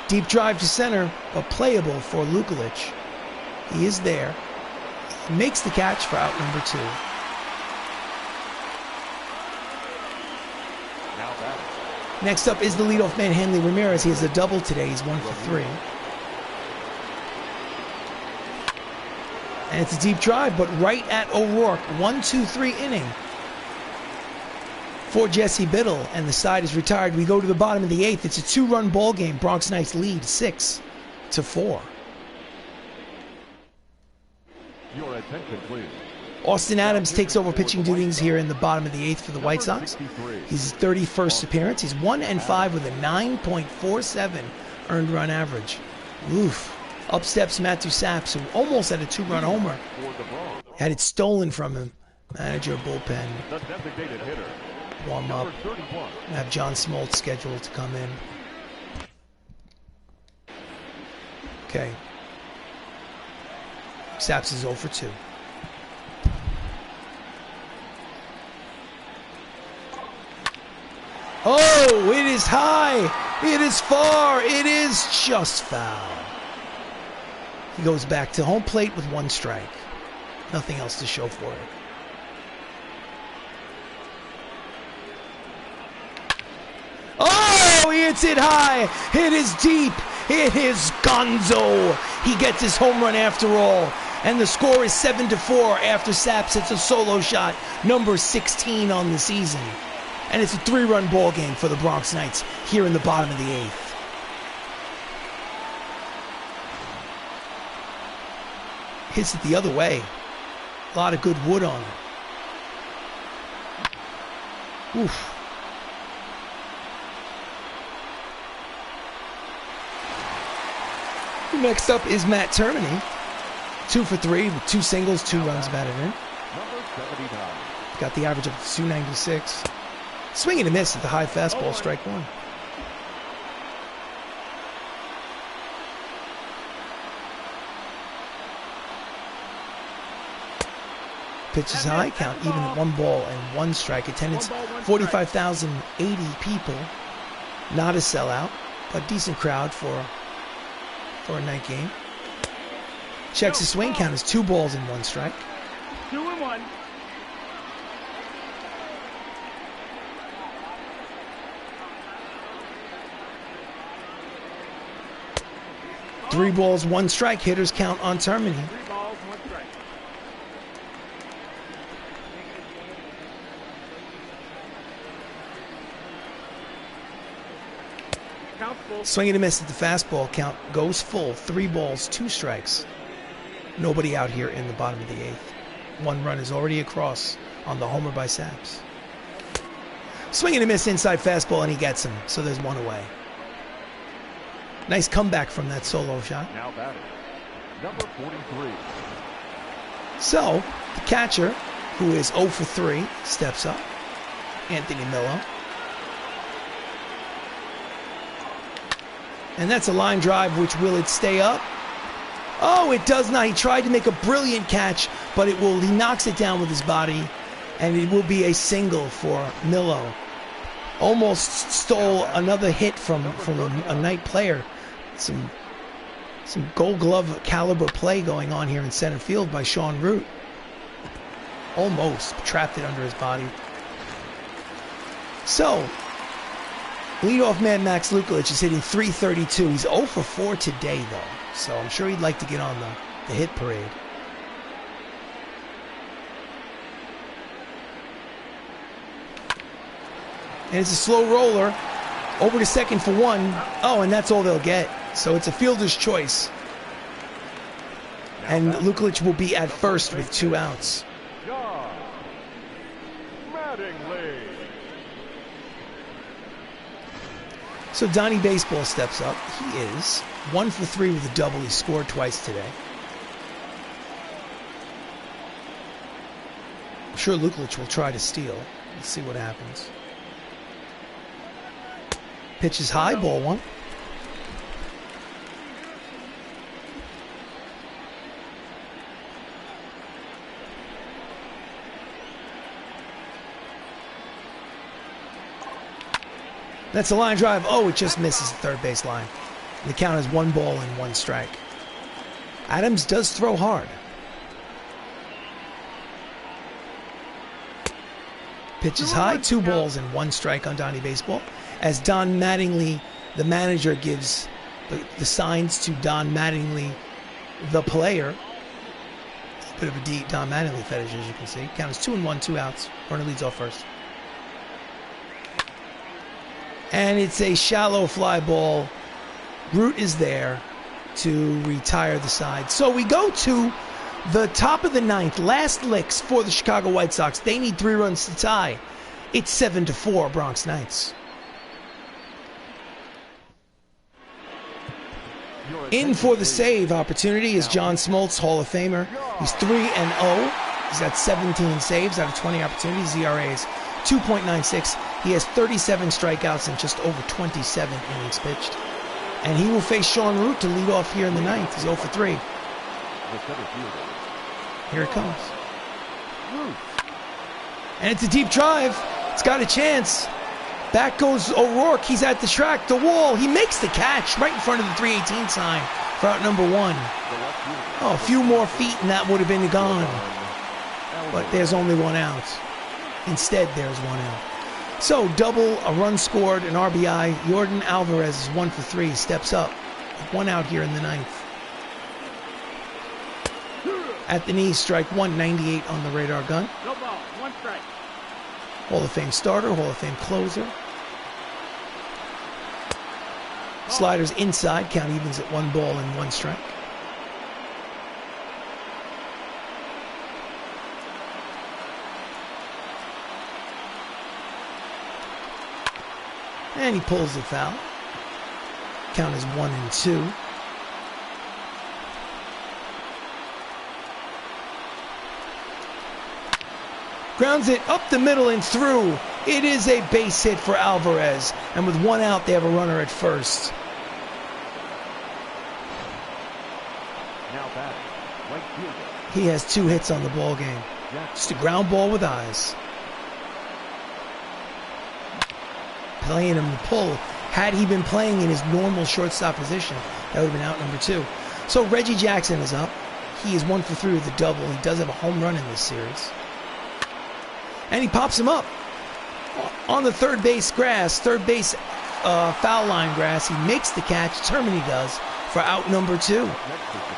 Speaker 1: Deep drive to center, but playable for Lukulich. He is there. He makes the catch for out number 2. Next up is the leadoff man, Hanley Ramirez. He has a double today. He's 1-for-3. And it's a deep drive, but right at O'Rourke. 1-2-3 inning for Jesse Biddle, and the side is retired. We go to the bottom of the 8th. It's a 2-run ball game. Bronx Knights lead 6-4.
Speaker 2: Your attention, please.
Speaker 1: Austin Adams takes over pitching duties here in the bottom of the 8th for the White Sox. He's his 31st appearance. He's 1-5 with a 9.47 earned run average. Oof. Up steps Matthew Saps, who almost had a 2-run homer. Had it stolen from him. Manager bullpen. Warm up. Have John Smoltz scheduled to come in. Okay. Saps is 0-2. Oh, it is high. It is far. It is just foul. He goes back to home plate with 1 strike. Nothing else to show for it. Oh, he hits it high. It is deep. It is Gonzo. He gets his home run after all. And the score is 7-4 after Saps hits a solo shot, number 16 on the season. And it's a 3-run ball game for the Bronx Knights here in the bottom of the 8th. Hits it the other way. A lot of good wood on it. Oof. Next up is Matt Termini. 2-for-3 with 2 singles, 2 runs batted in. Got the average up to 296. Swing and a miss at the high fastball, strike 1. Pitch is high, count even at 1 ball and 1 strike. Attendance 45,080 people. Not a sellout, but decent crowd for a night game. Checks his swing, count is 2 balls and 1 strike.
Speaker 3: 2-1.
Speaker 1: 3 balls, 1 strike. Hitters count on Termini.
Speaker 3: 3 balls, 1 strike. Count full.
Speaker 1: Swing and a miss at the fastball. Count goes full. 3 balls, 2 strikes. Nobody out here in the bottom of the 8th. 1 run is already across on the homer by Saps. Swing and a miss inside fastball, and he gets him. So there's 1 away. Nice comeback from that solo shot.
Speaker 2: Now batting, number 43.
Speaker 1: So the catcher, who is 0 for 3, steps up. Anthony Millo. And that's a line drive, which will it stay up? Oh, it does not. He tried to make a brilliant catch, but he knocks it down with his body, and it will be a single for Millo. Almost stole another hit from a night player. Some Gold Glove caliber play going on here in center field by Sean Root. Almost trapped it under his body. So, leadoff man Max Lukelich is hitting .332. He's 0 for 4 today, though. So I'm sure he'd like to get on the hit parade. And it's a slow roller over to second for 1. Oh, and that's all they'll get. So it's a fielder's choice. And Lukelich will be at first with 2 outs. So Donnie Baseball steps up. He is 1 for 3 with a double. He scored twice today. I'm sure Lukelich will try to steal. Let's see what happens. Pitch is high, ball 1. That's a line drive. Oh, it just misses the third base line. And the count is 1 ball and 1 strike. Adams does throw hard. Pitch is high. 2 balls and 1 strike on Donnie Baseball. As Don Mattingly, the manager, gives the signs to Don Mattingly, the player. A bit of a Don Mattingly fetish, as you can see. Count is 2-1, 2 outs. Runner leads off first. And it's a shallow fly ball. Root is there to retire the side. So we go to the top of the 9th. Last licks for the Chicago White Sox. They need 3 runs to tie. It's 7-4, Bronx Knights. In for the save opportunity is John Smoltz, Hall of Famer. He's 3-0. He's got 17 saves out of 20 opportunities. ERA is 2.96. He has 37 strikeouts and just over 27 innings pitched. And he will face Sean Root to lead off here in the 9th. He's 0 for 3. Here it comes. And it's a deep drive. It's got a chance. Back goes O'Rourke. He's at the track, the wall. He makes the catch right in front of the 318 sign for out number 1. Oh, a few more feet and that would have been gone. But there's only 1 out. Instead, there's 1 out. So, double, a run scored, an RBI. Yordan Alvarez is 1 for 3. Steps up. 1 out here in the 9th. At the knee, strike 1, 98 on the radar gun.
Speaker 3: No ball, 1 strike.
Speaker 1: Hall of Fame starter, Hall of Fame closer. Sliders inside, count evens at 1 ball and 1 strike. And he pulls the foul. Count is 1-2. Grounds it up the middle and through. It is a base hit for Alvarez. And with 1 out, they have a runner at first.
Speaker 2: Now batting, right fielder.
Speaker 1: He has 2 hits on the ball game. Just a ground ball with eyes. Playing him to pull. Had he been playing in his normal shortstop position, that would have been out number 2. So Reggie Jackson is up. He is 1 for 3 with a double. He does have a home run in this series. And he pops him up on the third base grass, foul line grass. He makes the catch. Termini does for out number 2.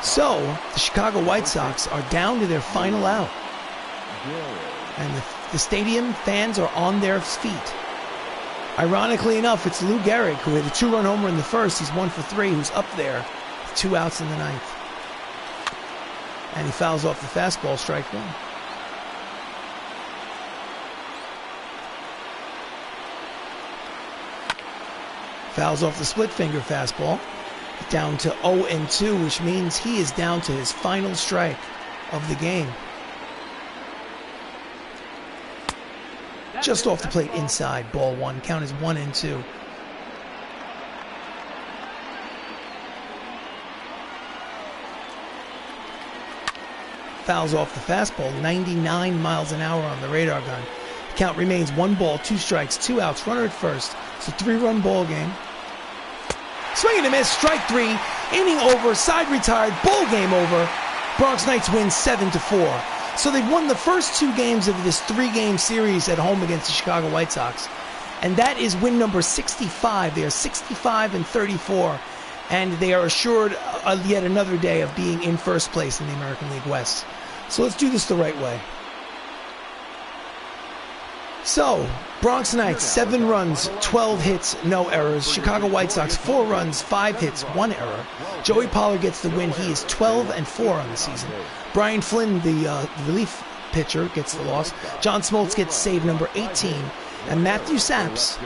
Speaker 1: So the Chicago White Sox are down to their final out. And the stadium fans are on their feet. Ironically enough, it's Lou Gehrig, who hit a 2-run homer in the first. He's 1 for 3, who's up there with 2 outs in the 9th. And he fouls off the fastball, strike 1. Fouls off the split finger fastball. Down to 0-2, which means he is down to his final strike of the game. Just off the plate inside, ball 1. Count is 1-2. Fouls off the fastball, 99 miles an hour on the radar gun. The count remains 1 ball, 2 strikes, 2 outs, runner at first. It's a 3-run ball game. Swing and a miss, strike 3, inning over, side retired, ball game over. Bronx Knights win 7-4. So they've won the first 2 games of this 3-game series at home against the Chicago White Sox. And that is win number 65. They are 65-34. And they are assured yet another day of being in first place in the American League West. So let's do this the right way. So, Bronx Knights, 7 runs, 12 hits, no errors. Chicago White Sox, 4 runs, 5 hits, 1 error. Joey Pollard gets the win. He is 12-4 on the season. Brian Flynn, the relief pitcher, gets the loss. John Smoltz gets save number 18. And Matthew Saps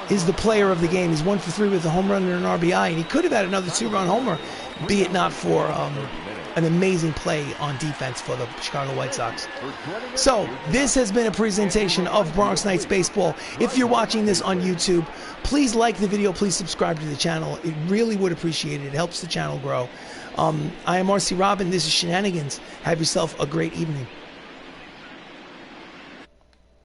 Speaker 1: is the player of the game. He's 1 for 3 with a home run and an RBI. And he could have had another 2-run homer, be it not for an amazing play on defense for the Chicago White Sox. So, this has been a presentation of Bronx Knights Baseball. If you're watching this on YouTube, please like the video, please subscribe to the channel. It really would appreciate it. It helps the channel grow. I am RC Robbin. This is Shenanigans. Have yourself a great evening.